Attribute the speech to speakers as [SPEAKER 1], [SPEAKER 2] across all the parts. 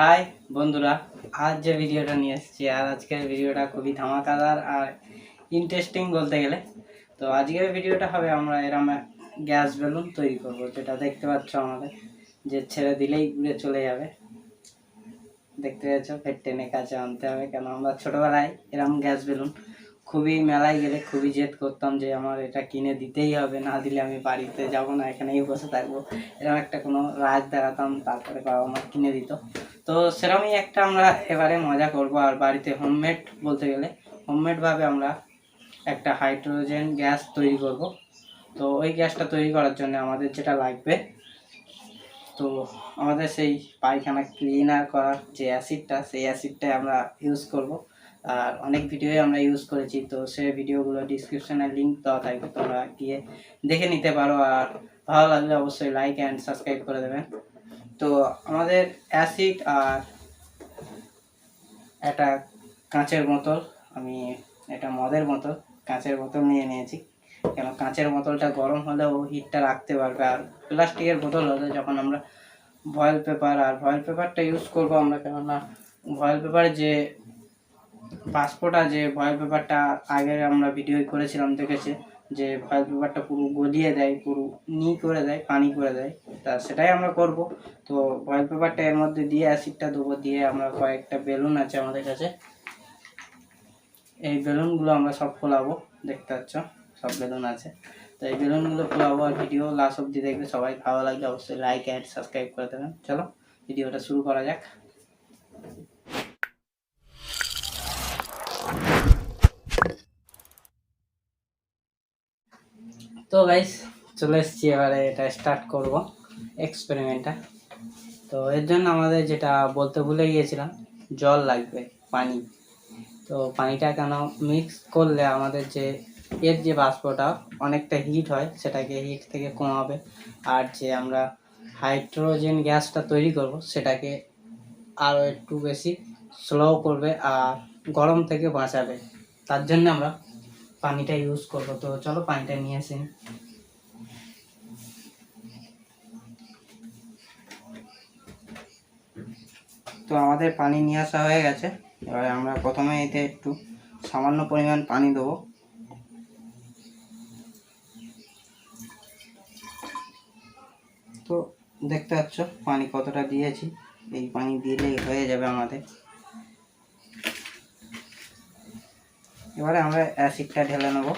[SPEAKER 1] High বন্ধুরা, আজ যে ভিডিওটা নিয়ে এসেছি আর আজকের ভিডিওটা খুবই ধামাকাদার আর ইন্টারেস্টিং বলতে গেলে। তো আজকের ভিডিওটা হবে আমরা এরম গ্যাস বেলুন তৈরি করব, যেটা দেখতে পাচ্ছ আমাদের, যে ছেড়ে দিলেই উড়ে চলে যাবে। দেখতে পাচ্ছ ফের টেনে কাছে আনতে হবে, কেন আমরা ছোটোবেলায় এরম গ্যাস বেলুন খুবই মেলায় গেলে খুবই জেদ করতাম যে আমার এটা কিনে দিতেই হবে, না দিলে আমি বাড়িতে যাব না, এখানেই বসে থাকবো। এরকম একটা কোনো রাগ দেখাতাম, তারপরে বাবা মা কিনে দিত। তো সেরকমই একটা আমরা এবারে মজা করব, আর বাড়িতে হোমমেড বলতে গেলে হোমমেডভাবে আমরা একটা হাইড্রোজেন গ্যাস তৈরি করব। তো ওই গ্যাসটা তৈরি করার জন্য আমাদের যেটা লাগবে, তো আমাদের সেই পায়খানা ক্লিনার করার যে অ্যাসিডটা, সেই অ্যাসিডটাই আমরা ইউজ করব। আর অনেক ভিডিওই আমরা ইউজ করেছি, তো সেই ভিডিওগুলো ডিসক্রিপশনে লিঙ্ক দেওয়া থাকবে, তোমরা গিয়ে দেখে নিতে পারো। আর ভালো লাগলে অবশ্যই লাইক অ্যান্ড সাবস্ক্রাইব করে দেবেন। তো আমাদের অ্যাসিড আর একটা কাঁচের বোতল, আমি এটা মদের বোতল, কাঁচের বোতল নিয়ে নিয়েছি, কেন কাঁচের বোতলটা গরম হলেও হিটটা রাখতে পারবে। আর প্লাস্টিকের বোতল হলে যখন আমরা ভয়েল পেপার, আর ভয়েল পেপারটা ইউজ করবো আমরা, কেননা ভয়েল পেপারে যে পাসপোর্টটা, যে ভয়েল পেপারটা আগে আমরা ভিডিও করেছিলাম, দেখেছে যে ভয়েল পেপারটা পুরো গলিয়ে দেয়, পুরো করে দেয়, পানি করে দেয়, তা সেটাই আমরা করব। তো ভয়েল পেপারটা এর মধ্যে দিয়ে অ্যাসিডটা দেবো, দিয়ে আমরা কয়েকটা বেলুন আছে আমাদের কাছে, এই বেলুনগুলো আমরা সব ফোলাবো। দেখতে পাচ্ছ সব বেলুন আছে, তো এই বেলুনগুলো ফোলাবো। আর ভিডিও লাস্ট অবধি দেখবে, সবাই ভালো লাগলে অবশ্যই লাইক অ্যান্ড সাবস্ক্রাইব করে দেবেন। চলো ভিডিওটা শুরু করা যাক। তো গাইস চলে এসেছি, এবারে এটা স্টার্ট করব এক্সপেরিমেন্টটা। তো এর জন্য আমাদের যেটা বলতে ভুলে গিয়েছিলাম, জল লাগবে, পানি। তো পানিটা কেন মিক্স করলে আমাদের যে এর যে বাষ্পটা অনেকটা হিট হয়, সেটাকে হিট থেকে কমাবে। আর যে আমরা হাইড্রোজেন গ্যাসটা তৈরি করব, সেটাকে আরও একটু বেশি স্লো করবে আর গরম থেকে বাঁচাবে। তার জন্য আমরা পানিটা ইউজ করব। তো চলো পানিটা নিয়ে আসি। তো আমাদের পানি নিয়ে আসা হয়ে গেছে। এবারে আমরা প্রথমে এতে একটু সামান্য পরিমাণ পানি দেবো। তো দেখতে পাচ্ছ পানি কতটা দিয়েছি, এই পানি দিলেই হয়ে যাবে আমাদের। এবারে আমরা অ্যাসিডটা ঢেলে নেব।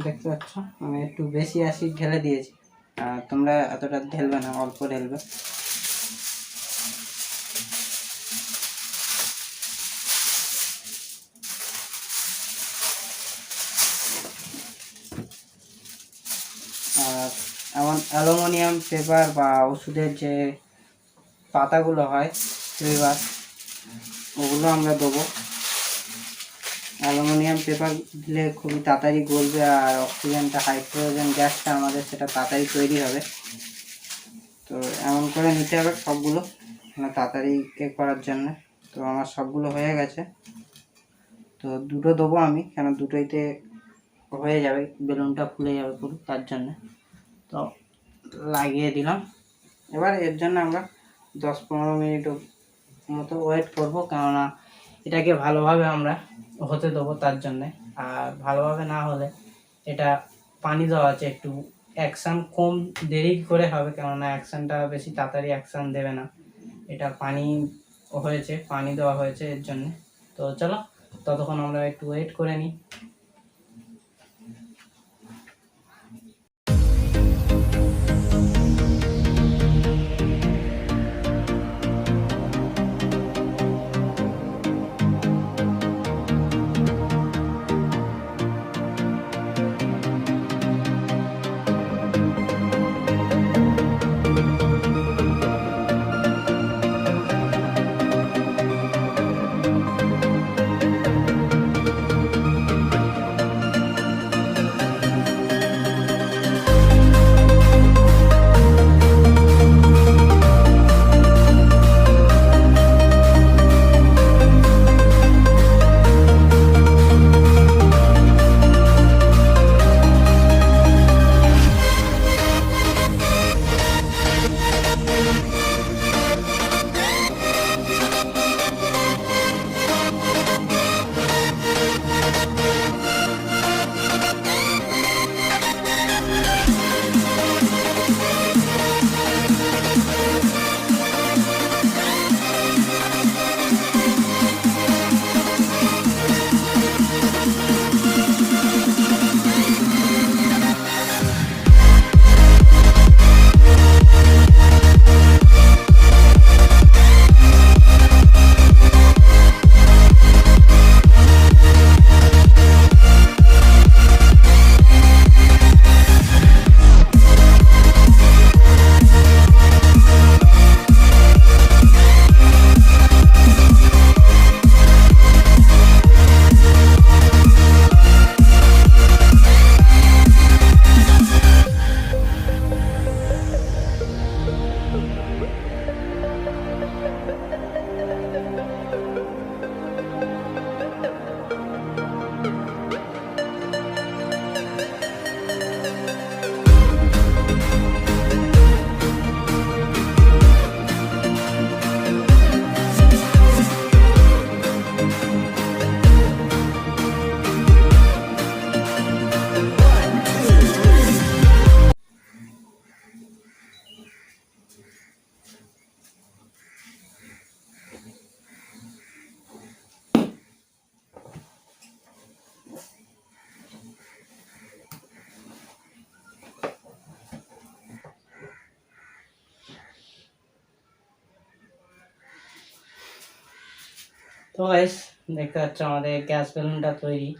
[SPEAKER 1] দেখতে পাচ্ছ আমি একটু বেশি অ্যাসিড ঢেলে দিয়েছি, আর তোমরা এতটা ঢেলবে না, অল্প ঢেলবে। আর এমন অ্যালুমিনিয়াম পেপার বা ওষুধের যে পাতাগুলো হয় পেপার, ওগুলো আমরা দেবো। অ্যালুমিনিয়াম পেপার দিলে খুবই তাড়াতাড়ি গলবে, আর অক্সিজেনটা, হাইড্রোজেন গ্যাসটা আমাদের সেটা তাড়াতাড়ি তৈরি হবে। তো এমন করে নিতে হবে সবগুলো, মানে তাড়াতাড়ি করার জন্য। তো আমার সবগুলো হয়ে গেছে, তো দুটো দেবো আমি, কেন দুটোইতে হয়ে যাবে, বেলুনটা ফুলে যাবে পুরো, তার জন্য। তো লাগিয়ে দিলাম। এবার এর জন্য আমরা 10-15 মিনিট মতো ওয়েট করবো, কেননা এটাকে ভালোভাবে আমরা হতে দেবো, তার জন্যে। আর ভালোভাবে না হলে এটা পানি দেওয়া আছে, একটু অ্যাকশান কম দেরি করে হবে, কেননা অ্যাকশানটা বেশি তাড়াতাড়ি অ্যাকশান দেবে না। এটা পানি হয়েছে, পানি দেওয়া হয়েছে এর জন্যে। তো চলো ততক্ষণ আমরা একটু ওয়েট করে নিই। তো গাইস দেখতে পাচ্ছ আমাদের গ্যাস বেলুনটা তৈরি,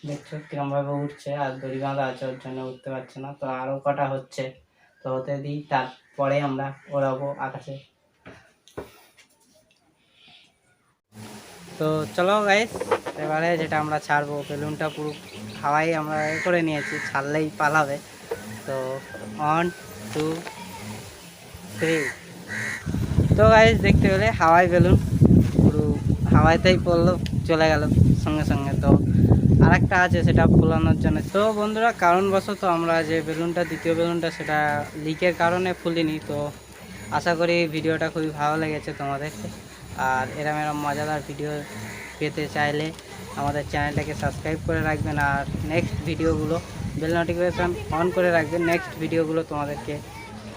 [SPEAKER 1] দেখছো কিরমভাবে উঠছে, আর দড়ি বাঁধা আছে ওর জন্য উঠতে পারছে না। তো আরও কটা হচ্ছে, তো হতে দিই, তারপরে আমরা ওড়াবো আকাশে। তো চলো গাইস, এবারে যেটা আমরা ছাড়বো, বেলুনটা পুরো হাওয়াই আমরা করে নিয়েছি, ছাড়লেই পালাবে। তো 1 2 3। তো গাইস দেখতে পেলে হাওয়াই বেলুন পুরো হাওয়াইতেই পড়লো, চলে গেল সঙ্গে সঙ্গে। তো আরেকটা আছে সেটা ফুলানোর জন্য। তো বন্ধুরা, কারণবশত আমরা যে বেলুনটা, দ্বিতীয় বেলুনটা, সেটা লিকের কারণে ফুলিনি। তো আশা করি ভিডিওটা খুবই ভালো লেগেছে তোমাদেরকে। আর এরম মজাদার ভিডিও পেতে চাইলে আমাদের চ্যানেলটাকে সাবস্ক্রাইব করে রাখবেন, আর নেক্সট ভিডিওগুলো বেল নোটিফিকেশান অন করে রাখবেন নেক্সট ভিডিওগুলো তোমাদেরকে।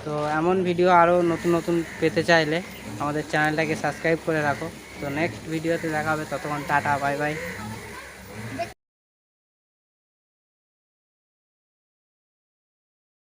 [SPEAKER 1] তো এমন ভিডিও আরও নতুন নতুন পেতে চাইলে আমাদের চ্যানেলটাকে সাবস্ক্রাইব করে রাখো। তো নেক্সট ভিডিওতে দেখা হবে, ততক্ষণ টাটা, বাই বাই।